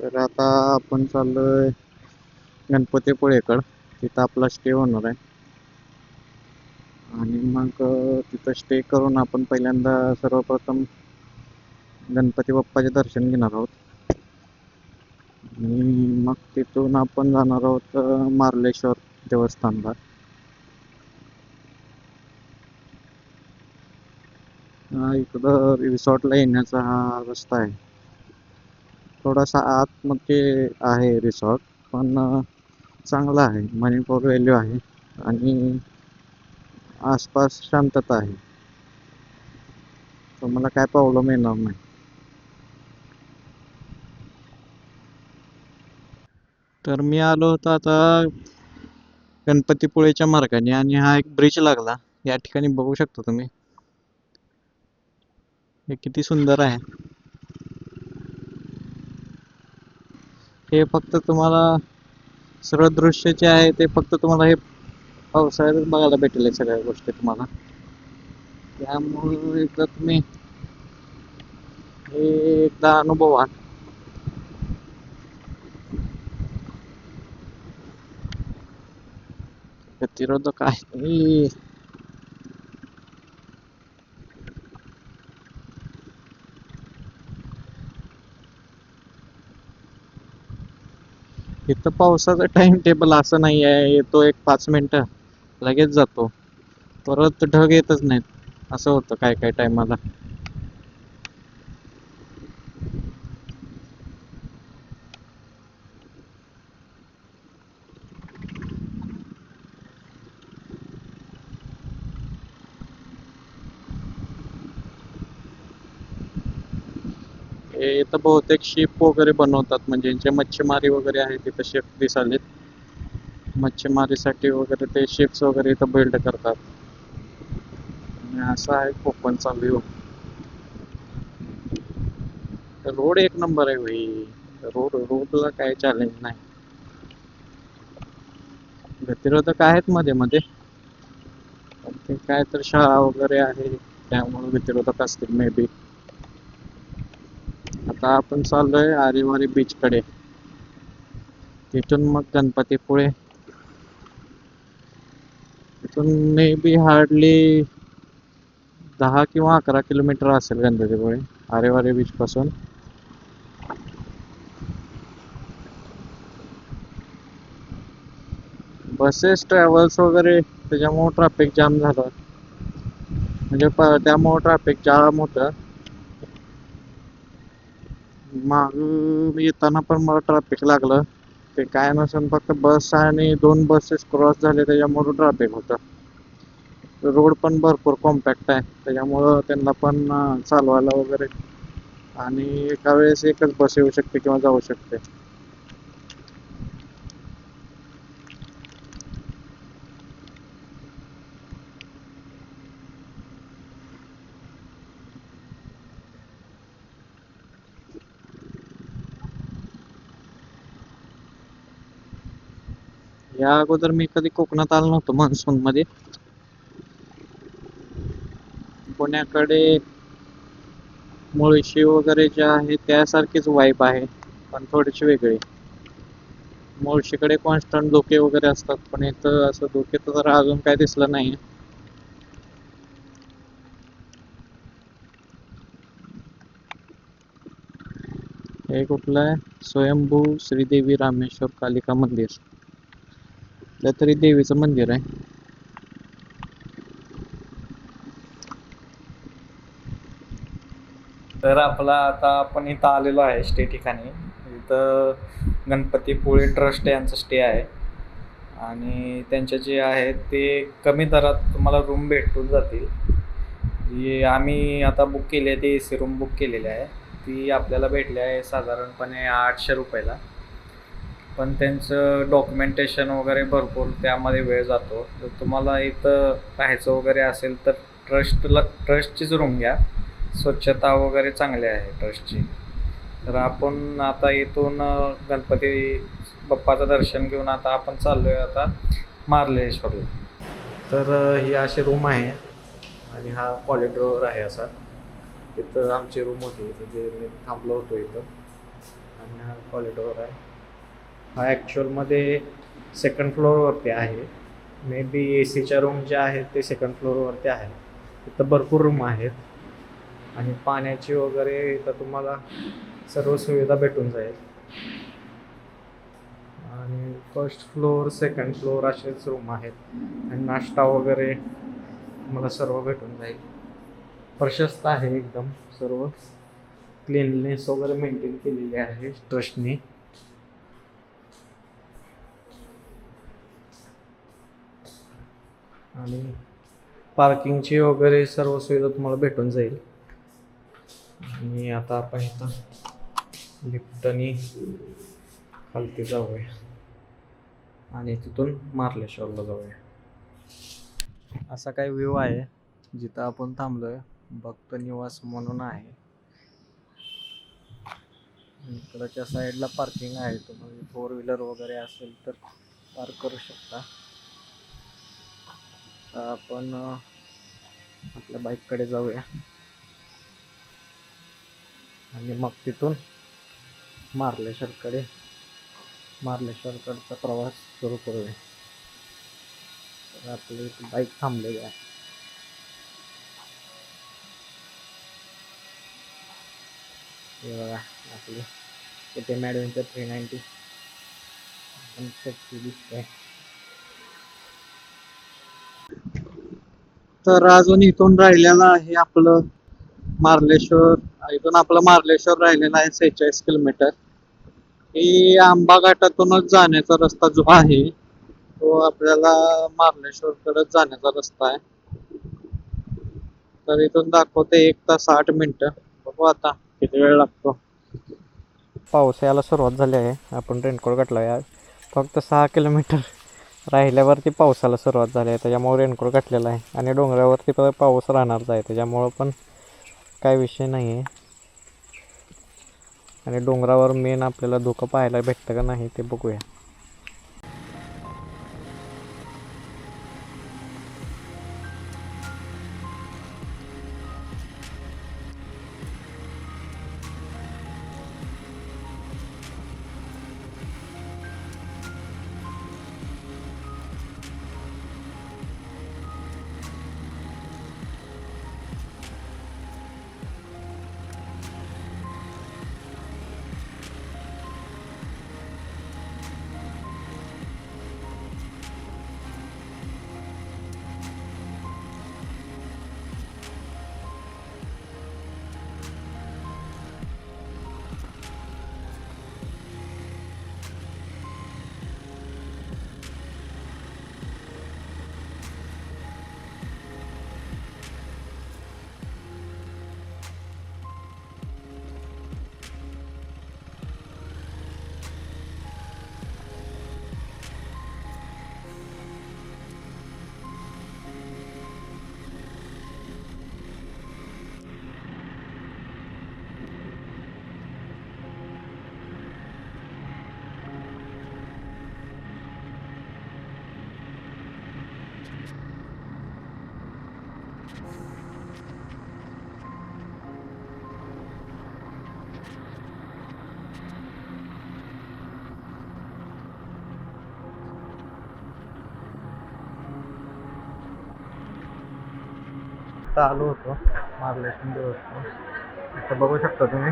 तर आता आपण चाललोय गणपतीपुळेकडं. तिथं आपला स्टे होणार आहे आणि मग तिथं स्टे करून आपण पहिल्यांदा सर्वप्रथम गणपती बाप्पाचे दर्शन घेणार आहोत आणि मग तिथून आपण जाणार आहोत मार्लेश्वर देवस्थानला. इकडं रिसॉर्टला येण्याचा हा रस्ता आहे. थोडासा आतमध्ये आहे रिसॉर्ट, पण चांगला आहे. मनी फॉर व्हॅल्यू आहे आणि आसपास शांतता आहे. तुम्हाला काय प्रॉब्लेम येणार नाही. तर मी आलो होतो आता गणपतीपुळेच्या मार्गाने आणि हा एक ब्रिज लागला. या ठिकाणी बघू शकता तुम्ही, हे किती सुंदर आहे. हे फक्त तुम्हाला सर्व दृश्य जे आहे ते फक्त तुम्हाला हे पावसाळ्यातच बघायला भेटेल हे सगळ्या गोष्टी तुम्हाला. त्यामुळे एकदा तुम्ही हे एकदा अनुभवा. गतिरोधक आहे. इथं पावसाचं टाइम टेबल असं नाही आहे, येतो एक 5 मिनिटं लगेच जातो, परत ढग येतच नाहीत. असं होतं काय काय टायमाला. इथं बहुतेक शिप वगैरे बनवतात, म्हणजे जे मच्छीमारी वगैरे आहे तिथं शिप दिसालेत. मच्छीमारीसाठी वगैरे ते शिप्स वगैरे इथं बिल्ड करतात. आणि असा आहे कोकणचा व्ह्यू. रोड एक नंबर आहे भाई. रोडला काही चॅलेंज नाही. गतिरोधक आहेत मध्ये मध्ये, पण ते काय तर शाळा वगैरे आहे त्यामुळे गतिरोधक असतील मे बी. आता आपण चाललोय आरेवारी बीच कडे, तिथून मग गणपतीपुळे. तिथून मे बी हार्डली 10 किंवा 11 किलोमीटर असेल गणपतीपुळे आरेवारी बीच पासून. बसेस ट्रॅव्हल्स वगैरे त्याच्यामुळे ट्रॅफिक जाम झालं, म्हणजे त्यामुळे ट्रॅफिक जाम होतं. माग येताना पण मला ट्रॅफिक लागलं. ते काय नसून फक्त बस आणि 2 बसेस क्रॉस झाले त्याच्यामुळे ट्रॅफिक होतं. रोड पण भरपूर कॉम्पॅक्ट आहे त्याच्यामुळं त्यांना पण चालवायला वगैरे, आणि एका वेळेस एकच बस येऊ शकते किंवा जाऊ शकते. या अगोदर मी कधी कोकणात आलो नव्हतो मान्सून मध्ये. पुण्याकडे मुळशी वगैरे जे आहे त्यासारखीच वाईब आहे, पण थोडीशी वेगळी. मुळशीकडे कॉन्स्टंट धोके वगैरे असतात, पण इथं असं धोके तर अजून काय दिसलं नाही. हे कुठलं आहे? स्वयंभू श्रीदेवी रामेश्वर कालिका मंदिर. कुठल्या तरी देवीचं मंदिर आहे. तर आपला आता आपण इथं आलेलो आहे स्टे ठिकाणी. इथं गणपतीपुळे ट्रस्ट यांचं स्टे आहे आणि त्यांचे जे आहेत ते कमी दरात तुम्हाला रूम भेटून जातील. जी आम्ही आता बुक केली आहे ती AC रूम बुक केलेली आहे, ती आपल्याला भेटली आहे साधारणपणे 800 रुपयाला. पण त्यांचं डॉक्युमेंटेशन वगैरे भरपूर त्यामध्ये वेळ जातो. जर तुम्हाला इथं राहायचं वगैरे असेल तर ट्रस्टचीच रूम घ्या. स्वच्छता वगैरे चांगली आहे ट्रस्टची. तर आपण आता इथून गणपती बाप्पाचं दर्शन घेऊन आता आपण चाललोय आता मार्लेश्वरला. तर ही अशी रूम आहे आणि हा कॉरिडॉर आहे असा. इथं आमची रूम होती, म्हणजे मी थांबलो होतो इथं. आणि हा कॉरिडोर आहे. हा ॲक्च्युअलमध्ये सेकंड फ्लोअरवरती आहे. मे बी ए सीच्या रूम ज्या आहेत ते सेकंड फ्लोअरवरती आहेत. तिथं भरपूर रूम आहेत आणि पाण्याची वगैरे इथं तुम्हाला सर्व सुविधा भेटून जाईल. आणि फर्स्ट फ्लोअर सेकंड फ्लोअर असेच रूम आहेत आणि नाश्ता वगैरे मला सर्व भेटून जाईल. प्रशस्त आहे एकदम, सर्व क्लीननेस वगैरे मेंटेन केलेली आहे ट्रस्टने. आणि पार्किंगची वगैरे सर्व सुविधा तुम्हाला भेटून जाईल. आणि आता आपण इथं लिफ्टनी खालती जाऊया आणि तिथून मार्लेश्वरला जाऊया. असा काही व्ह्यू आहे जिथं आपण थांबलोय. भक्त निवास म्हणून आहे. इकडच्या साईडला पार्किंग आहे. तुम्हाला 4 व्हीलर वगैरे असेल तर पार्क करू शकता. आता आपण आपल्या बाईककडे जाऊया आणि मग तिथून मार्लेश्वरकडचा प्रवास सुरू करूया. तर आपली बाईक थांबलेली आहे. हे बघा आपली KTM ॲडव्हेंचर 390 पण सेक्सी दिसते. तर अजून इथून राहिलेलं आहे आपलं मार्लेश्वर. इथून आपलं मार्लेश्वर राहिलेलं आहे 46 किलोमीटर. ही आंबा घाटातूनच जाण्याचा रस्ता जो आहे तो आपल्याला मार्लेश्वर कडे जाण्याचा रस्ता आहे. तर इथून दाखवते 1 तास 8 मिनिटं. बघू आता किती वेळ लागतो. पाऊस यायला सुरुवात झाली आहे. आपण रेनकोट घातला आहे. फक्त 6 किलोमीटर राहिल्यावरती पावसाला सुरुवात झाली आहे. त्याच्यामुळे रेनकोट घातलेला आहे आणि डोंगरावरती पण पाऊस राहणारच आहे. त्याच्यामुळं पण काय विषय नाही आहे. आणि डोंगरावर मेन आपल्याला धुकं पाहायला भेटतं का नाही ते बघूया. आता आलो होतो मार्लेश्वर देवस्थान. इथं बघू शकता तुम्ही,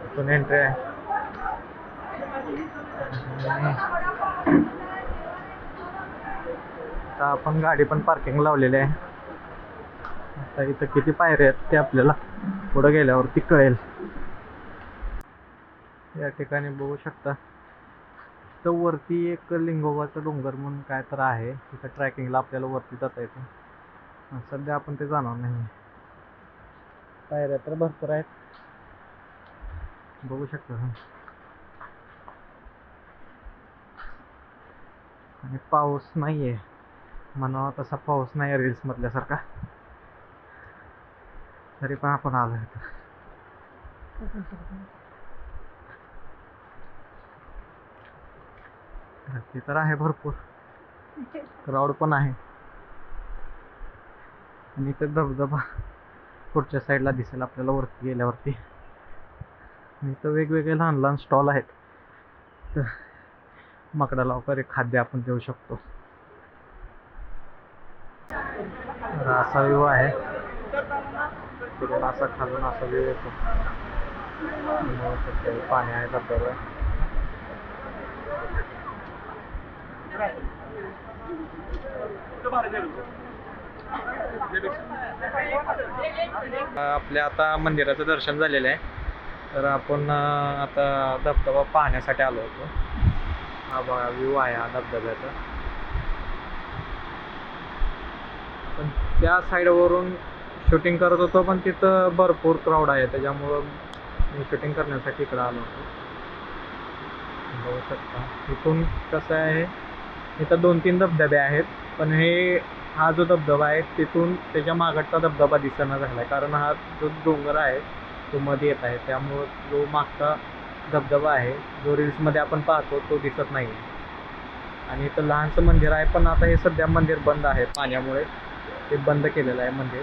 इथून एंट्री आहे. आता आपण गाडी पण पार्किंग लावलेली आहे. आता इथं किती पायऱ्या आहेत ते आपल्याला पुढे गेल्यावरती कळेल. या ठिकाणी बघू शकता तर वरती एक लिंगोबाचा डोंगर म्हणून काय तर आहे. तिथं ट्रॅकिंगला आपल्याला वरती जाता येतं. सध्या आपण ते जाणार नाही. पायऱ्या तर भरपूर आहेत, बघू शकता. आणि पाऊस नाहीये म्हणावा तसा, पाऊस नाही रील्स मधल्यासारखा. तरी पण आपण आलो इथं. गर्दी तर आहे भरपूर, क्राऊड पण आहे. आणि इथे धबधबा पुढच्या साईडला दिसेल आपल्याला वरती गेल्यावरती. इथं वेगवेगळे लहान लहान स्टॉल आहेत, तर माकडाला वगैरे खाद्य आपण देऊ शकतो. तर असा व्ह्यू आहे, तिकडून असा खालून असा व्ह्यू येतो. पाणी आहे धबधबा. आपल्या आता मंदिराचं दर्शन झालेलं आहे, तर आपण आता धबधबा पाहण्यासाठी आलो होतो. हा बघा व्ह्यू आहे हा धबधब्याचा. पण त्या साईडवरून शूटिंग करत होतो, पण तिथं भरपूर क्राऊड आहे, त्याच्यामुळं मी शूटिंग करण्यासाठी इकडं आलो होतो. बघू शकता इथून कसं आहे, इथं 2-3 धबधबे आहेत, पण हा जो धबधबा आहे तिथून त्याच्या मागचा धबधबा दिसेना झाला आहे, कारण हा जो डोंगर आहे तो मध्ये येत आहे, त्यामुळं जो मागचा धबधबा आहे जो रील्समध्ये आपण पाहतो तो दिसत नाही आहे. आणि इथं लहानसं मंदिर आहे, पण आता हे सध्या मंदिर बंद आहे पाण्यामुळे, ते बंद केलेलं आहे मंदिर.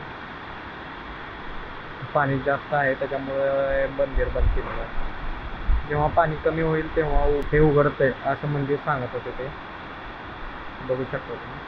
पाणी जास्त आहे त्याच्यामुळे मंदिर बंद केलेलं आहे. जेव्हा पाणी कमी होईल तेव्हा हे उघडतंय असं मंदिर सांगत होते ते. बघू शकता तुम्ही.